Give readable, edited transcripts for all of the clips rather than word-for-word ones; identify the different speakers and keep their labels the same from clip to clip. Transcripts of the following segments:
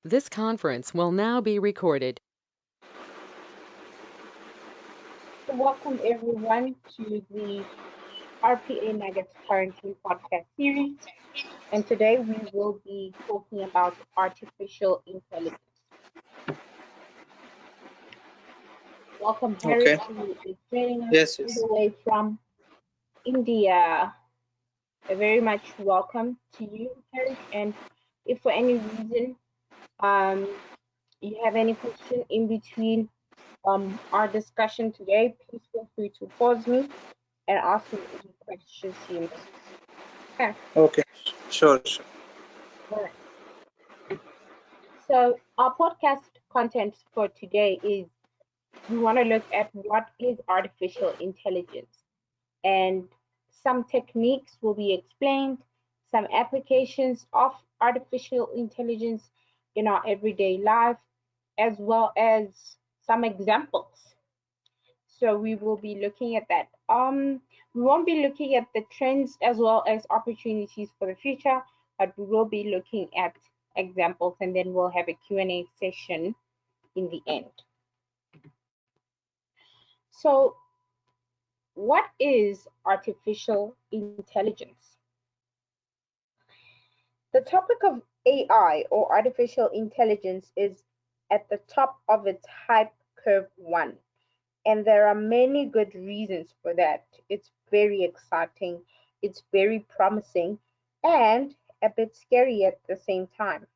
Speaker 1: This conference will now be recorded.
Speaker 2: Welcome everyone to the RPA Nuggets Parenting Podcast series. And today we will be talking about artificial intelligence. Welcome Harris,
Speaker 3: Okay.
Speaker 2: who is joining us
Speaker 3: Yes,
Speaker 2: all
Speaker 3: yes.
Speaker 2: the way from India. A very much welcome to you, Harris. And if for any reason um, you have any question in between our discussion today, please feel free to pause me and ask me any questions you may have. Okay.
Speaker 3: Okay. Sure.
Speaker 2: All right. So our podcast content for today is we want to look at what is artificial intelligence, and some techniques will be explained, some applications of artificial intelligence in our everyday life, as well as some examples. So we will be looking at that. We won't be looking at the trends as well as opportunities for the future, but we will be looking at examples, and then we'll have a Q&A session in the end. So, what is artificial intelligence? The topic of AI or artificial intelligence is at the top of its hype curve one. And there are many good reasons for that. It's very exciting, it's very promising, and a bit scary at the same time.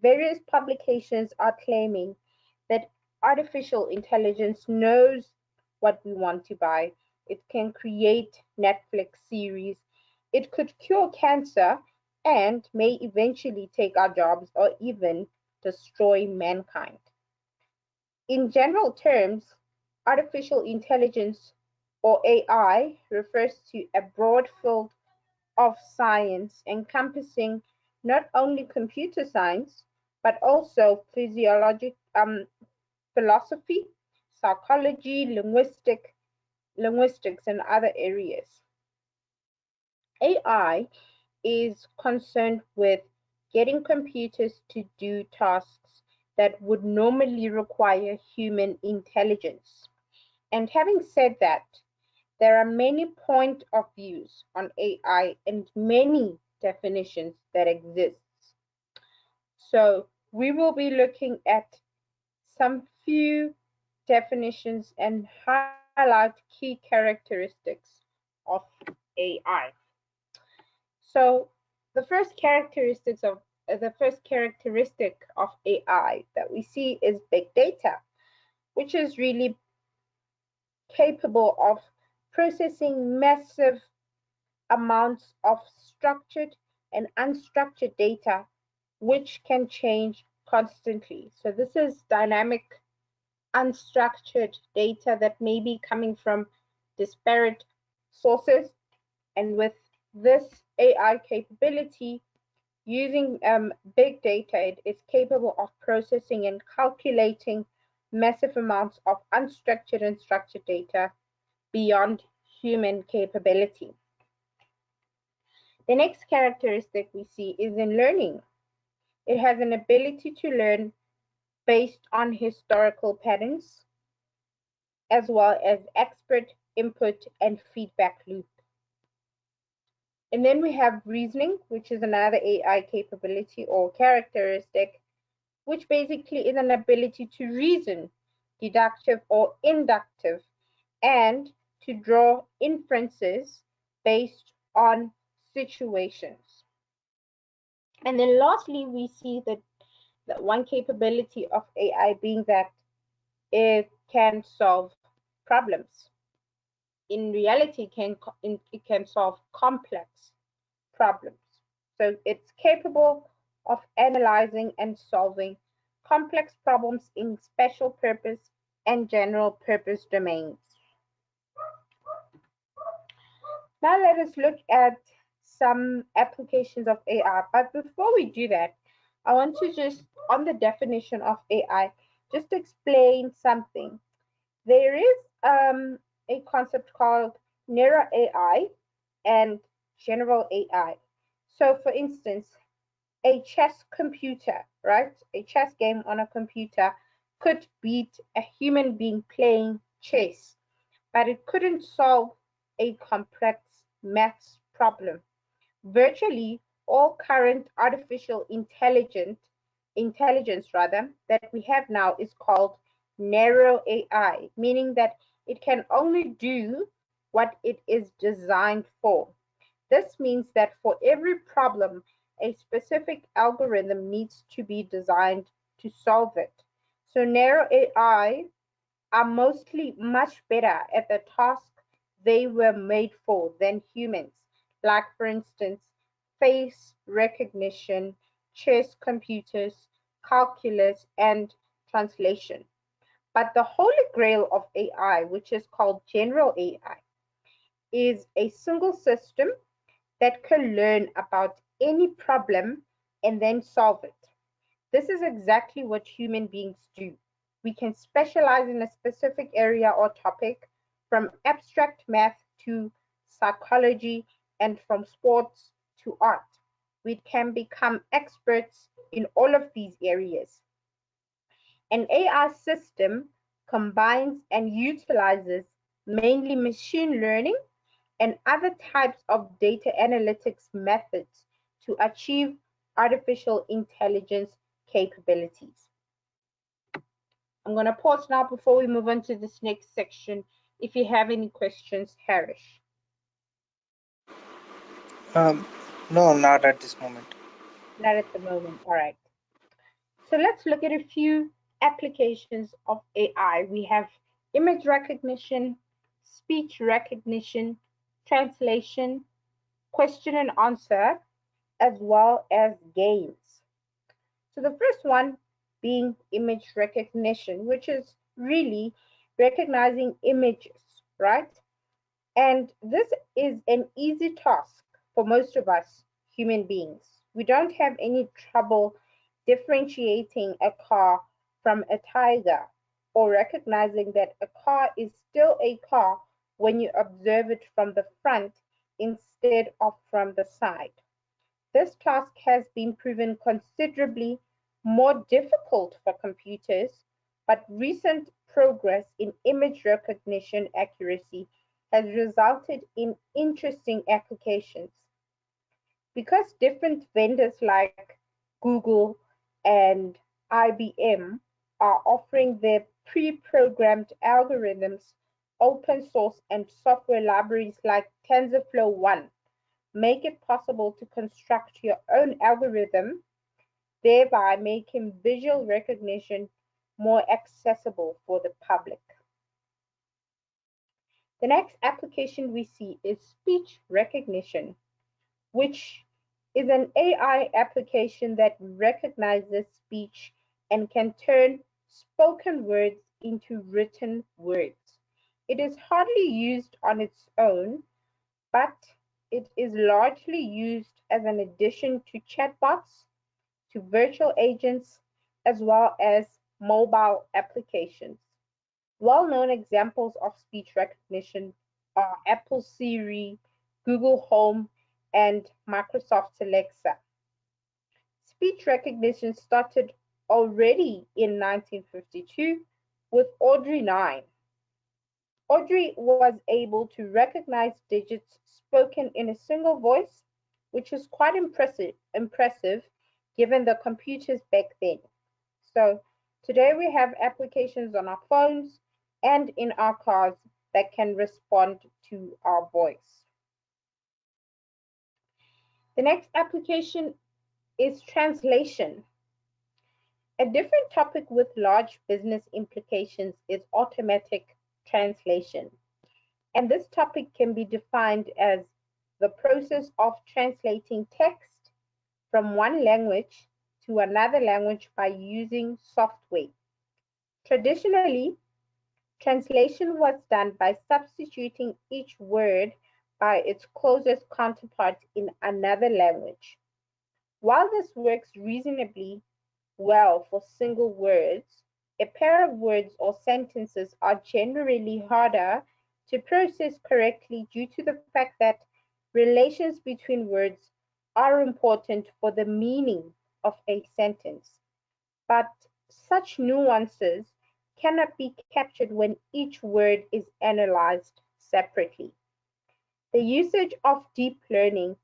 Speaker 2: Various publications are claiming that artificial intelligence knows what we want to buy. It can create Netflix series. It could cure cancer and may eventually take our jobs or even destroy mankind. In general terms, artificial intelligence or AI refers to a broad field of science encompassing not only computer science but also philosophy, psychology, linguistics, and other areas. AI is concerned with getting computers to do tasks that would normally require human intelligence. And having said that, there are many point of views on AI and many definitions that exist. So we will be looking at some few definitions and highlight key characteristics of AI. So the first characteristic of AI that we see is big data, which is really capable of processing massive amounts of structured and unstructured data, which can change constantly. So this is dynamic, unstructured data that may be coming from disparate sources. And with this AI capability, using big data, it is capable of processing and calculating massive amounts of unstructured and structured data beyond human capability. The next characteristic we see is in learning. It has an ability to learn based on historical patterns, as well as expert input and feedback loop. And then we have reasoning, which is another AI capability or characteristic, which basically is an ability to reason, deductive or inductive, and to draw inferences based on situations. And then lastly, we see that one capability of AI being that it can solve problems. In reality, it can solve complex problems. So it's capable of analyzing and solving complex problems in special purpose and general purpose domains. Now let us look at some applications of AI. But before we do that, I want to just, on the definition of AI, just explain something. There is a concept called narrow AI and general AI. So, for instance, a chess computer, right? A chess game on a computer could beat a human being playing chess, but it couldn't solve a complex maths problem. Virtually all current artificial intelligence rather that we have now is called narrow AI, meaning that it can only do what it is designed for. This means that for every problem, a specific algorithm needs to be designed to solve it. So narrow AI are mostly much better at the task they were made for than humans, like, for instance, face recognition, chess computers, calculus, and translation. But the holy grail of AI, which is called general AI, is a single system that can learn about any problem and then solve it. This is exactly what human beings do. We can specialize in a specific area or topic, from abstract math to psychology and from sports to art. We can become experts in all of these areas. An AI system combines and utilizes mainly machine learning and other types of data analytics methods to achieve artificial intelligence capabilities. I'm going to pause now before we move on to this next section. If you have any questions, Harish.
Speaker 3: Um, no, not at this moment.
Speaker 2: Not at the moment. All right. So let's look at a few applications of AI. We have image recognition, speech recognition, translation, question and answer, as well as games. So the first one being image recognition, which is really recognizing images, right? And this is an easy task for most of us human beings. We don't have any trouble differentiating a car from a tiger or recognizing that a car is still a car when you observe it from the front instead of from the side. This task has been proven considerably more difficult for computers, but recent progress in image recognition accuracy has resulted in interesting applications. Because different vendors like Google and IBM are offering their pre-programmed algorithms, open source and software libraries like TensorFlow 1 make it possible to construct your own algorithm, thereby making visual recognition more accessible for the public. The next application we see is speech recognition, which is an AI application that recognizes speech and can turn spoken words into written words. It is hardly used on its own, but it is largely used as an addition to chatbots, to virtual agents, as well as mobile applications. Well-known examples of speech recognition are Apple Siri, Google Home, and Microsoft's Alexa. Speech recognition started already in 1952 with Audrey 9. Audrey was able to recognize digits spoken in a single voice, which is quite impressive given the computers back then. So today we have applications on our phones and in our cars that can respond to our voice. The next application is translation. A different topic with large business implications is automatic translation. And this topic can be defined as the process of translating text from one language to another language by using software. Traditionally, translation was done by substituting each word by its closest counterpart in another language. While this works reasonably well for single words, a pair of words or sentences are generally harder to process correctly due to the fact that relations between words are important for the meaning of a sentence, but such nuances cannot be captured when each word is analyzed separately. The usage of deep learning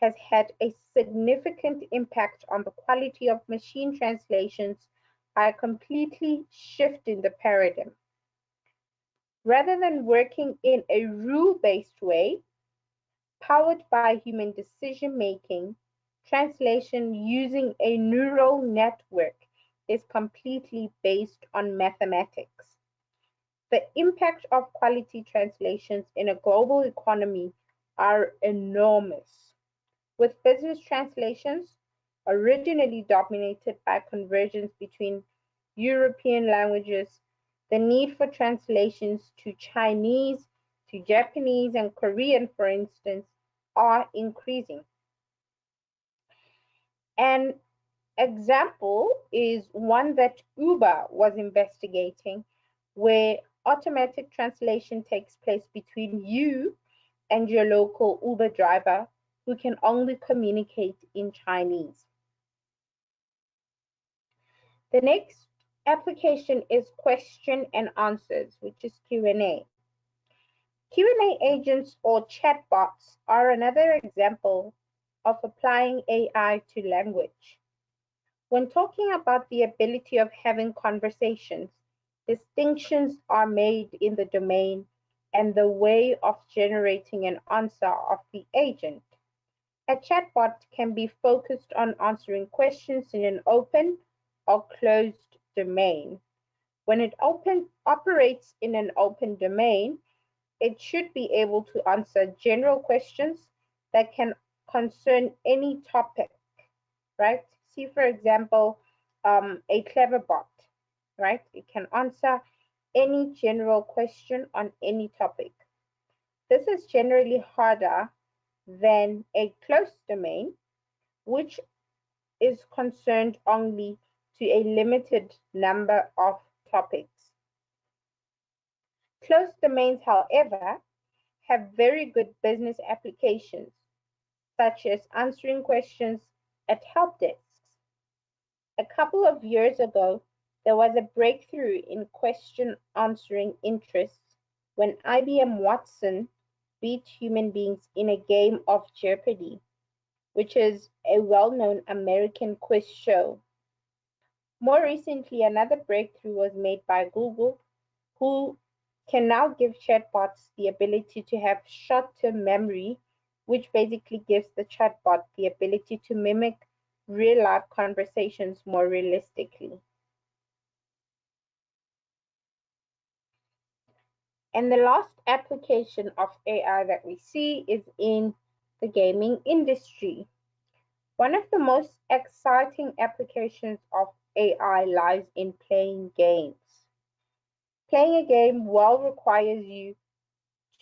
Speaker 2: has had a significant impact on the quality of machine translations by completely shifting the paradigm. Rather than working in a rule-based way, powered by human decision-making, translation using a neural network is completely based on mathematics. The impact of quality translations in a global economy are enormous, with business translations originally dominated by conversions between European languages. The need for translations to Chinese, to Japanese, and Korean, for instance, are increasing. An example is one that Uber was investigating, where automatic translation takes place between you and your local Uber driver who can only communicate in Chinese. The next application is question and answers, which is Q&A. Q&A agents or chatbots are another example of applying AI to language. When talking about the ability of having conversations, distinctions are made in the domain and the way of generating an answer of the agent. A chatbot can be focused on answering questions in an open or closed domain. When it operates in an open domain, it should be able to answer general questions that can concern any topic, right? See, for example, a clever bot, right? It can answer any general question on any topic. This is generally harder than a closed domain, which is concerned only to a limited number of topics. Closed domains, however, have very good business applications, such as answering questions at help desks. A couple of years ago, there was a breakthrough in question answering interests when IBM Watson beat human beings in a game of Jeopardy, which is a well-known American quiz show. More recently, another breakthrough was made by Google, who can now give chatbots the ability to have short-term memory, which basically gives the chatbot the ability to mimic real-life conversations more realistically. And the last application of AI that we see is in the gaming industry. One of the most exciting applications of AI lies in playing games. Playing a game well requires you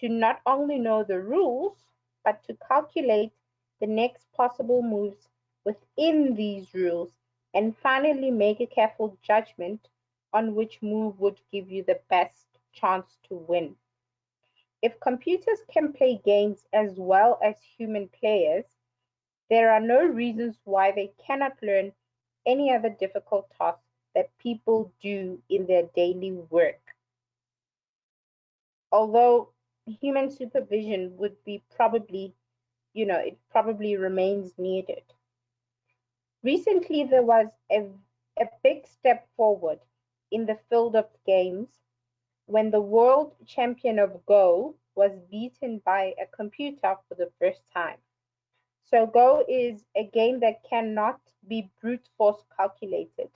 Speaker 2: to not only know the rules, but to calculate the next possible moves within these rules and finally make a careful judgment on which move would give you the best chance to win. If computers can play games as well as human players, there are no reasons why they cannot learn any other difficult tasks that people do in their daily work. Although human supervision would be probably, it probably remains needed. Recently, there was a big step forward in the field of games when the world champion of Go was beaten by a computer for the first time. So Go is a game that cannot be brute force calculated,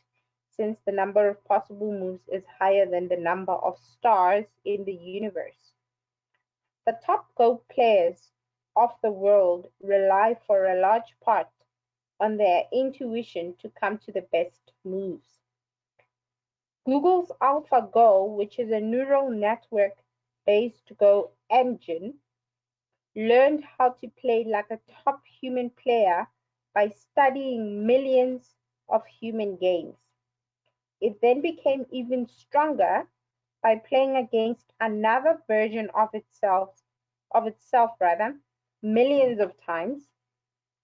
Speaker 2: since the number of possible moves is higher than the number of stars in the universe. The top Go players of the world rely for a large part on their intuition to come to the best moves. Google's AlphaGo, which is a neural network-based Go engine, learned how to play like a top human player by studying millions of human games. It then became even stronger by playing against another version of itself millions of times,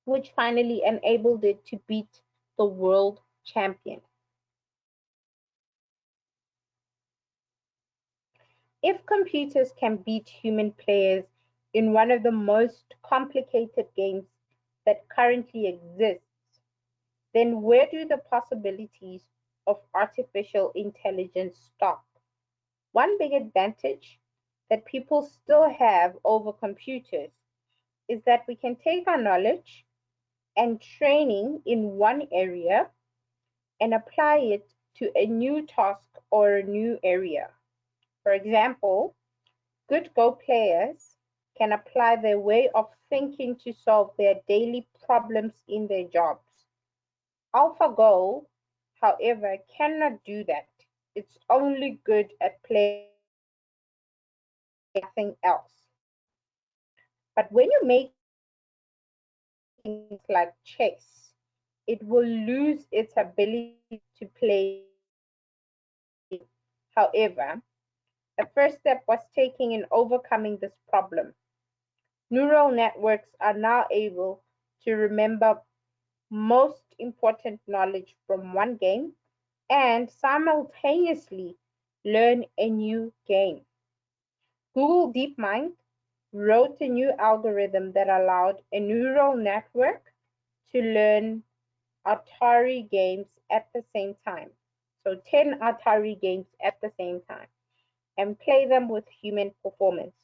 Speaker 2: which finally enabled it to beat the world champion. If computers can beat human players in one of the most complicated games that currently exists, then where do the possibilities of artificial intelligence stop? One big advantage that people still have over computers is that we can take our knowledge and training in one area and apply it to a new task or a new area. For example, good Go players can apply their way of thinking to solve their daily problems in their jobs. AlphaGo, however, cannot do that. It's only good at playing nothing else. But when you make things like chess, it will lose its ability to play. However, a first step was taken in overcoming this problem. Neural networks are now able to remember most important knowledge from one game and simultaneously learn a new game. Google DeepMind wrote a new algorithm that allowed a neural network to learn Atari games at the same time. So 10 Atari games at the same time and play them with human performance.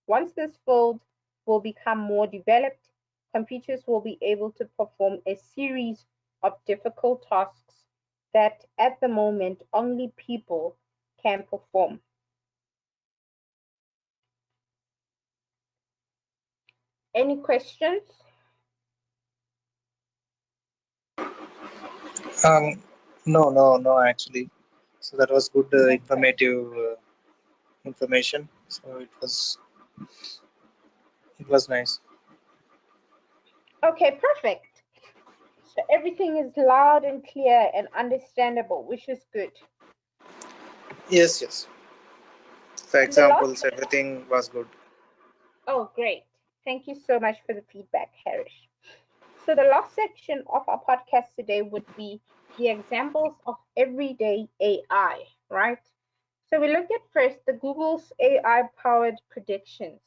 Speaker 2: Once this field will become more developed, computers will be able to perform a series of difficult tasks that at the moment only people can perform. Any questions?
Speaker 3: Um, no, actually. So that was good,
Speaker 2: Okay.
Speaker 3: informative information. So it was nice.
Speaker 2: Okay, perfect. So everything is loud and clear and understandable, which is good.
Speaker 3: Yes, yes. For
Speaker 2: And the last,
Speaker 3: examples, everything was good.
Speaker 2: oh, great. Thank you so much for the feedback, Harish. So the last section of our podcast today would be the examples of everyday AI, right? So we look at first the Google's AI-powered predictions.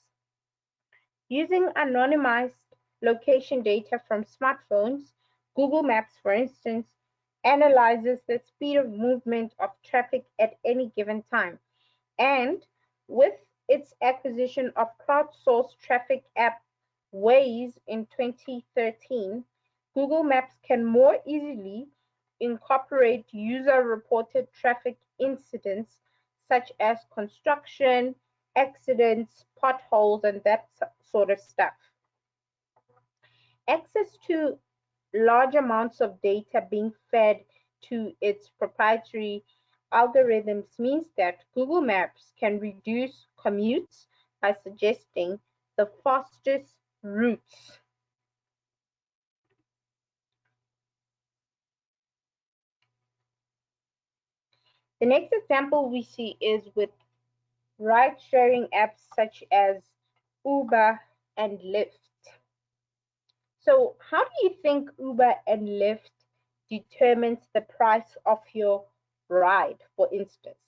Speaker 2: Using anonymized location data from smartphones, Google Maps, for instance, analyzes the speed of movement of traffic at any given time. And with its acquisition of crowdsourced traffic app Waze in 2013, Google Maps can more easily incorporate user-reported traffic incidents such as construction, accidents, potholes, and that sort of stuff. Access to large amounts of data being fed to its proprietary algorithms means that Google Maps can reduce commutes by suggesting the fastest routes. The next example we see is with ride-sharing apps such as Uber and Lyft. So how do you think Uber and Lyft determines the price of your ride, for instance?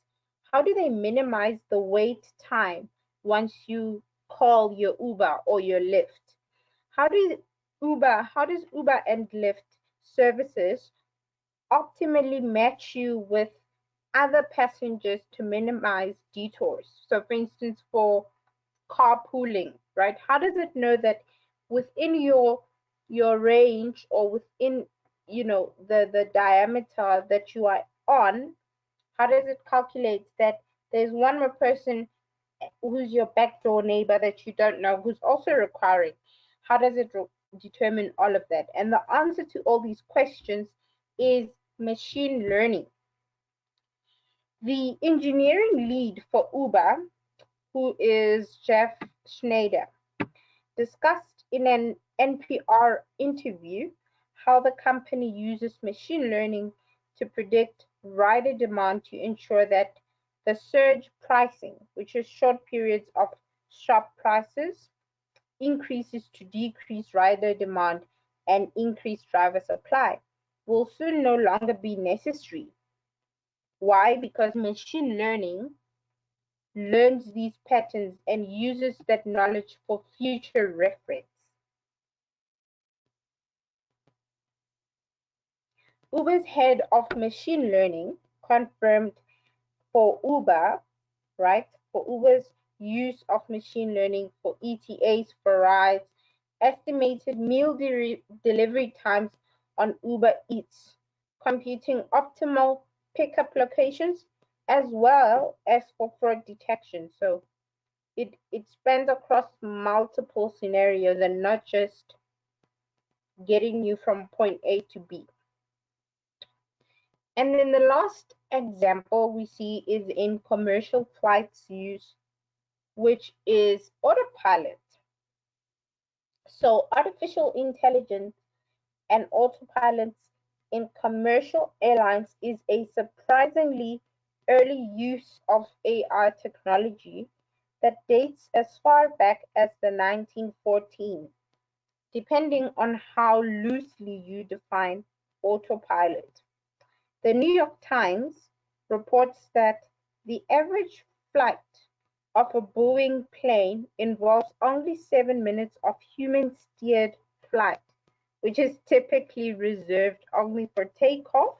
Speaker 2: How do they minimize the wait time once you call your Uber or your Lyft? How does Uber and Lyft services optimally match you with other passengers to minimize detours? So for instance, for carpooling, right? How does it know that within your range or within the diameter that you are on, how does it calculate that there's one more person who's your backdoor neighbor that you don't know who's also requiring? How does it determine all of that? And the answer to all these questions is machine learning. The engineering lead for Uber, who is Jeff Schneider, discussed in an NPR interview how the company uses machine learning to predict rider demand to ensure that the surge pricing, which is short periods of sharp prices, increases to decrease rider demand and increased driver supply will soon no longer be necessary. Why? Because machine learning learns these patterns and uses that knowledge for future reference. Uber's head of machine learning confirmed for Uber, right? For Uber's use of machine learning for ETAs for rides, estimated meal delivery times on Uber Eats, computing optimal pickup locations, as well as for fraud detection. So it spans across multiple scenarios and not just getting you from point A to B. And then the last example we see is in commercial flights use, which is autopilot. So artificial intelligence and autopilots in commercial airlines is a surprisingly early use of AI technology that dates as far back as the 1914, depending on how loosely you define autopilot. The New York Times reports that the average flight of a Boeing plane involves only 7 minutes of human-steered flight, which is typically reserved only for takeoff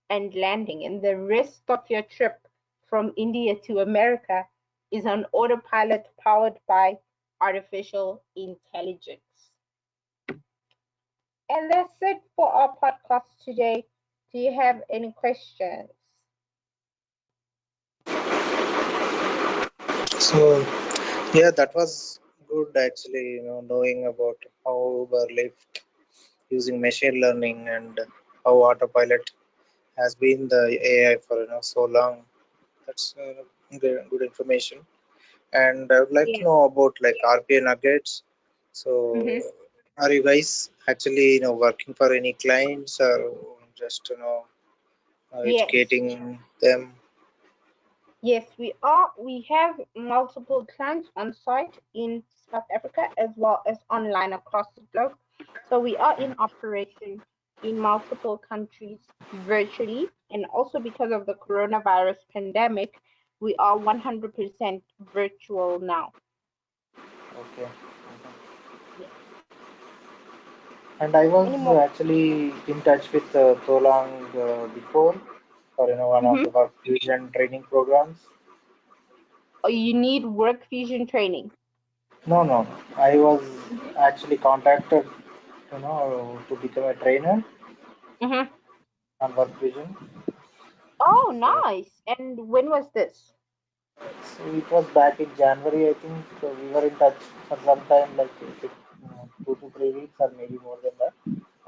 Speaker 2: and landing, and the rest of your trip from India to America is on autopilot powered by artificial intelligence. And that's it for our podcast today. Do you have any questions?
Speaker 3: So yeah, that was good actually. Knowing about how Uber Lyft using machine learning and how autopilot has been the AI for so long. That's good information. And I would like to
Speaker 2: Yeah.
Speaker 3: know about like RPA nuggets. So,
Speaker 2: Mm-hmm.
Speaker 3: are you guys actually working for any clients or just
Speaker 2: Yes.
Speaker 3: educating them?
Speaker 2: Yes, we are. We have multiple clients on site in South Africa as well as online across the globe. So we are in operation in multiple countries virtually, and also because of the coronavirus pandemic, we are 100% virtual now.
Speaker 3: Okay. Mhm.
Speaker 2: Yes.
Speaker 3: And I was
Speaker 2: Any more?
Speaker 3: actually in touch with Tolang before for one of
Speaker 2: Mm-hmm.
Speaker 3: the work fusion training programs.
Speaker 2: Oh, you need work fusion training.
Speaker 3: No, no, no. I was
Speaker 2: Mm-hmm.
Speaker 3: actually contacted, to become a trainer
Speaker 2: Mm-hmm.
Speaker 3: on work vision.
Speaker 2: Oh,
Speaker 3: So,
Speaker 2: nice. And when was this?
Speaker 3: so it was back in January, I think. So we were in touch for some time, like 2 to 3 weeks, or maybe more than that.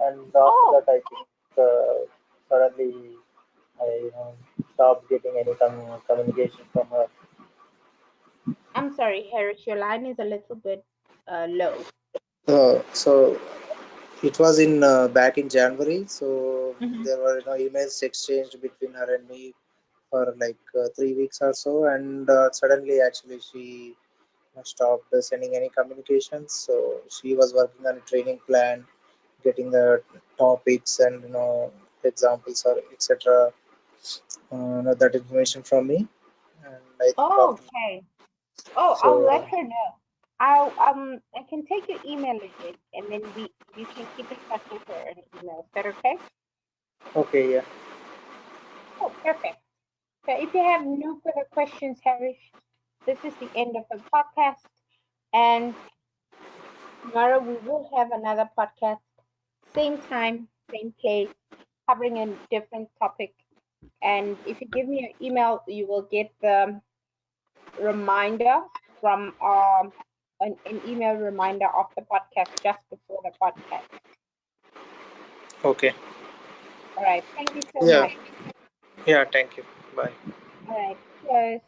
Speaker 3: And after
Speaker 2: Oh,
Speaker 3: that, I think suddenly I stopped getting any communication from her.
Speaker 2: I'm sorry, Harris, your line is a little bit low.
Speaker 3: So it was in back in January. So
Speaker 2: Mm-hmm.
Speaker 3: there were emails exchanged between her and me for like 3 weeks or so, and suddenly actually she stopped sending any communications. So she was working on a training plan, getting the topics and examples or etc. That information from me, and I think
Speaker 2: Oh,
Speaker 3: after
Speaker 2: okay. Oh, I'll let
Speaker 3: so
Speaker 2: her know. I can take your email address and then we you can keep in touch with her an email. Is that okay?
Speaker 3: okay, yeah.
Speaker 2: Oh, perfect. So if you have no further questions, Harish, this is the end of the podcast. And tomorrow we will have another podcast, same time, same place, covering a different topic. And if you give me your email, you will get the reminder from an email reminder of the podcast just before the podcast.
Speaker 3: Okay,
Speaker 2: All right. Thank you so
Speaker 3: yeah,
Speaker 2: much.
Speaker 3: yeah. Thank you. Bye.
Speaker 2: All right. Cheers.